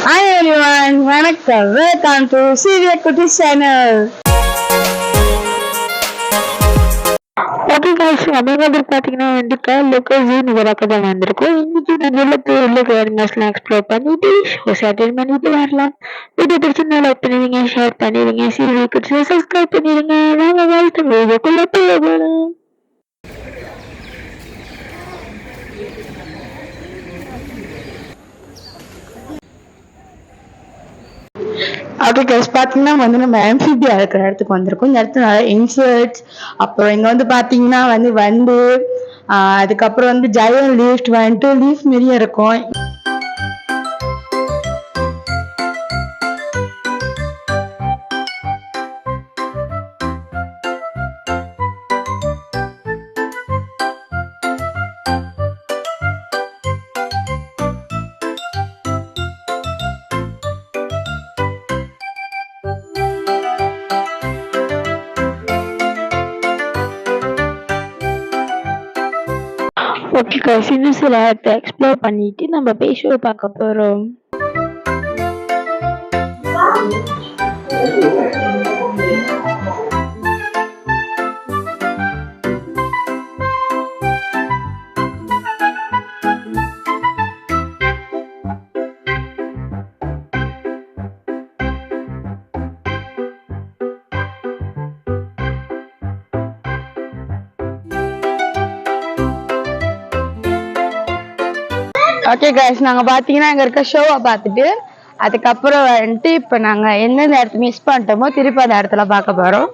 Hi everyone, வணக்கம். Welcome to Sivya Kutti channel. Okay guys, நம்ம வந்து பாத்தீங்கன்னா வந்துட்டு லொகேஷன் வரக்க தான் வந்திருக்கோம். இன்னைக்கு நம்ம உள்ள கேர்னஸ்லாம் எக்ஸ்ப்ளோர் பண்ணிட்டு ஷார்ட் பண்ணிட்டு வரலாம். வீடியோ பிடிச்சிருந்தா லைக் பண்ணுவீங்க, ஷேர் பண்ணுவீங்க, Sivya Kutti சப்ஸ்கிரைப் பண்ணிடுங்க. வாங்க வாழ்த்து வீடியோக்குள்ள போகலாம். ஓகே கைஸ், பார்த்தீங்கன்னா வந்து நம்ம ஆம்ஃபிபியா இருக்கிற இடத்துக்கு வந்திருக்கோம். இந்த இடத்துல நிறைய இன்சர்ட்ஸ், அப்புறம் இங்கே வந்து பார்த்தீங்கன்னா வந்து அதுக்கப்புறம் வந்து ஜெயன் லிஃப்ட் வந்துட்டு லீஃப் மாரியே இருக்கும். ஓகே கைஸ், இன்னும் சில இடத்த எக்ஸ்ப்ளோர் பண்ணிட்டு நம்ம போய் ஷோ பார்க்க போறோம். ஓகே கைஸ், நாங்கள் பார்த்தீங்கன்னா இங்கே இருக்க ஷோவை பார்த்துட்டு அதுக்கப்புறம் வந்துட்டு இப்போ நாங்கள் எந்தெந்த இடத்த மிஸ் பண்ணிட்டோமோ திருப்பி அந்த இடத்துல பார்க்க போகிறோம்.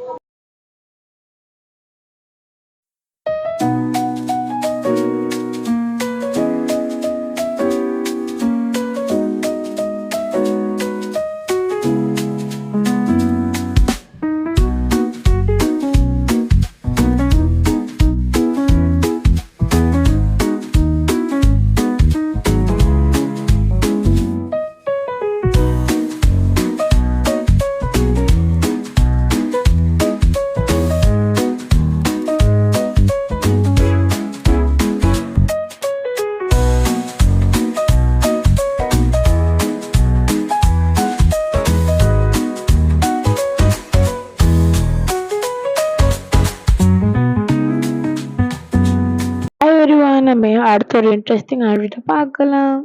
நம்ம அடுத்த ஒரு இன்ட்ரெஸ்டிங் வீடியோ பார்க்கலாம்.